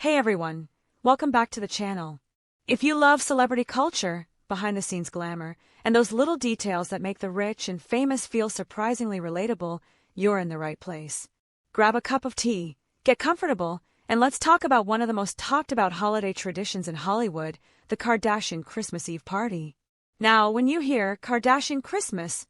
Hey everyone, welcome back to the channel. If you love celebrity culture, behind-the-scenes glamour, and those little details that make the rich and famous feel surprisingly relatable, you're in the right place. Grab a cup of tea, get comfortable, and let's talk about one of the most talked about holiday traditions in Hollywood, the Kardashian Christmas Eve party. Now, when you hear Kardashian Christmas,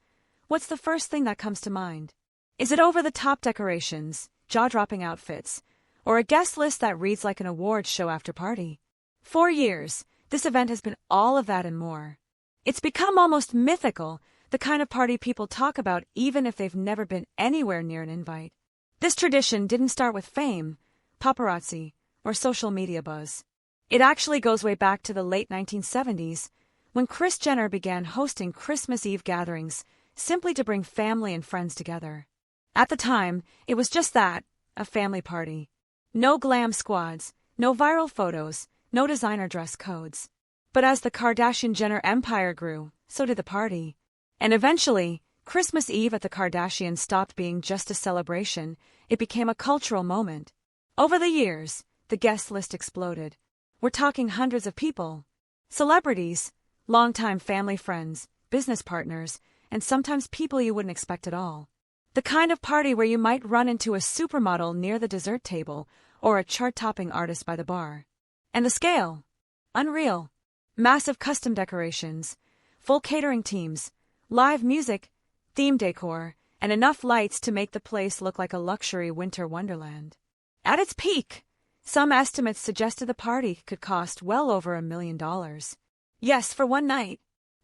what's the first thing that comes to mind? Is it over-the-top decorations, jaw-dropping outfits, or a guest list that reads like an awards show after party? For years, this event has been all of that and more. It's become almost mythical, the kind of party people talk about even if they've never been anywhere near an invite. This tradition didn't start with fame, paparazzi, or social media buzz. It actually goes way back to the late 1970s, when Kris Jenner began hosting Christmas Eve gatherings simply to bring family and friends together. At the time, it was just that, a family party. No glam squads, no viral photos, no designer dress codes. But as the Kardashian-Jenner empire grew, so did the party. And eventually, Christmas Eve at the Kardashians stopped being just a celebration, it became a cultural moment. Over the years, the guest list exploded. We're talking hundreds of people. Celebrities, longtime family friends, business partners, and sometimes people you wouldn't expect at all. The kind of party where you might run into a supermodel near the dessert table or a chart-topping artist by the bar. And the scale? Unreal. Massive custom decorations, full catering teams, live music, theme decor, and enough lights to make the place look like a luxury winter wonderland. At its peak, some estimates suggested the party could cost well over $1 million. Yes, for one night.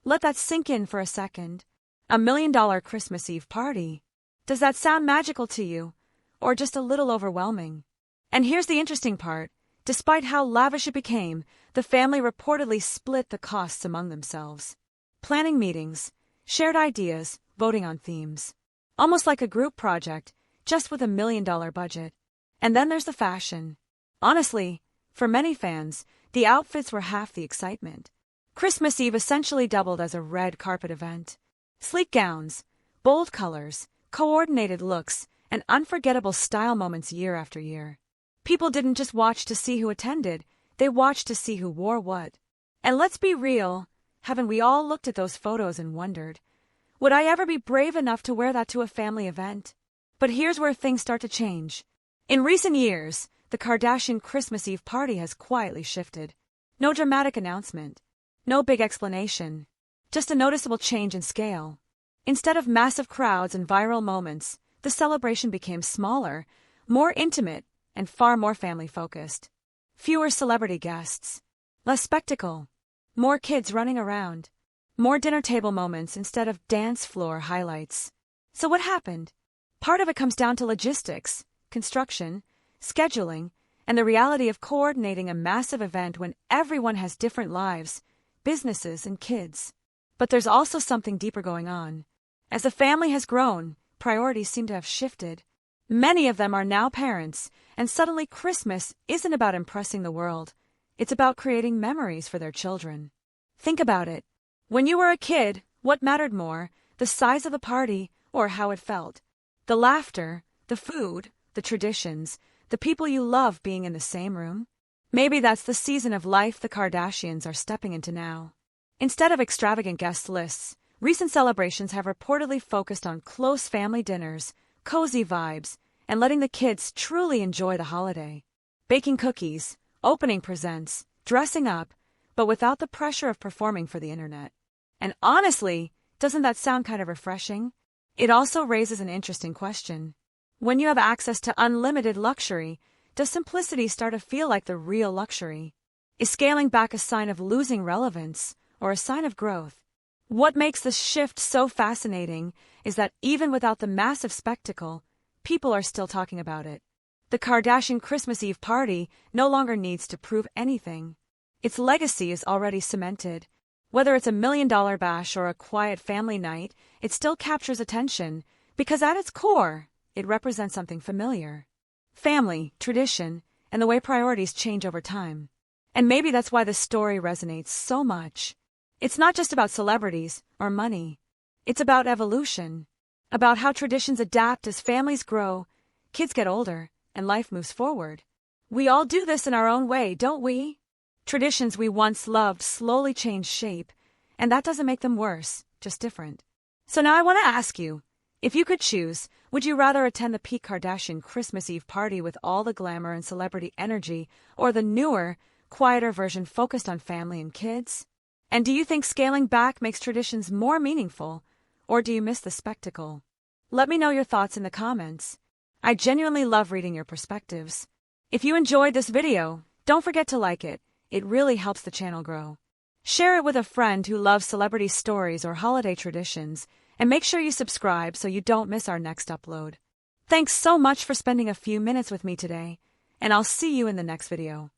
Let that sink in for a second. $1 million Christmas Eve party. Does that sound magical to you, or just a little overwhelming? And here's the interesting part. Despite how lavish it became, the family reportedly split the costs among themselves. Planning meetings, shared ideas, voting on themes. Almost like a group project, just with $1 million budget. And then there's the fashion. Honestly, for many fans, the outfits were half the excitement. Christmas Eve essentially doubled as a red carpet event. Sleek gowns, bold colors, coordinated looks, and unforgettable style moments year after year. People didn't just watch to see who attended, they watched to see who wore what. And let's be real, haven't we all looked at those photos and wondered, would I ever be brave enough to wear that to a family event? But here's where things start to change. In recent years, the Kardashian Christmas Eve party has quietly shifted. No dramatic announcement, no big explanation, just a noticeable change in scale. Instead of massive crowds and viral moments, the celebration became smaller, more intimate, and far more family-focused. Fewer celebrity guests, less spectacle, more kids running around, more dinner table moments instead of dance floor highlights. So what happened? Part of it comes down to logistics, construction, scheduling, and the reality of coordinating a massive event when everyone has different lives, businesses, and kids. But there's also something deeper going on. As the family has grown, priorities seem to have shifted. Many of them are now parents, and suddenly Christmas isn't about impressing the world. It's about creating memories for their children. Think about it. When you were a kid, what mattered more, the size of the party or how it felt? The laughter, the food, the traditions, the people you love being in the same room? Maybe that's the season of life the Kardashians are stepping into now. Instead of extravagant guest lists, recent celebrations have reportedly focused on close family dinners, cozy vibes, and letting the kids truly enjoy the holiday. Baking cookies, opening presents, dressing up, but without the pressure of performing for the internet. And honestly, doesn't that sound kind of refreshing? It also raises an interesting question. When you have access to unlimited luxury, does simplicity start to feel like the real luxury? Is scaling back a sign of losing relevance or a sign of growth? What makes this shift so fascinating is that even without the massive spectacle, people are still talking about it. The Kardashian Christmas Eve party no longer needs to prove anything. Its legacy is already cemented. Whether it's $1 million bash or a quiet family night, it still captures attention because at its core, it represents something familiar. Family, tradition, and the way priorities change over time. And maybe that's why this story resonates so much. It's not just about celebrities or money. It's about evolution, about how traditions adapt as families grow, kids get older, and life moves forward. We all do this in our own way, don't we? Traditions we once loved slowly change shape, and that doesn't make them worse, just different. So now I want to ask you, if you could choose, would you rather attend the peak Kardashian Christmas Eve party with all the glamour and celebrity energy, or the newer, quieter version focused on family and kids? And do you think scaling back makes traditions more meaningful, or do you miss the spectacle? Let me know your thoughts in the comments. I genuinely love reading your perspectives. If you enjoyed this video, don't forget to like it. It really helps the channel grow. Share it with a friend who loves celebrity stories or holiday traditions, and make sure you subscribe so you don't miss our next upload. Thanks so much for spending a few minutes with me today, and I'll see you in the next video.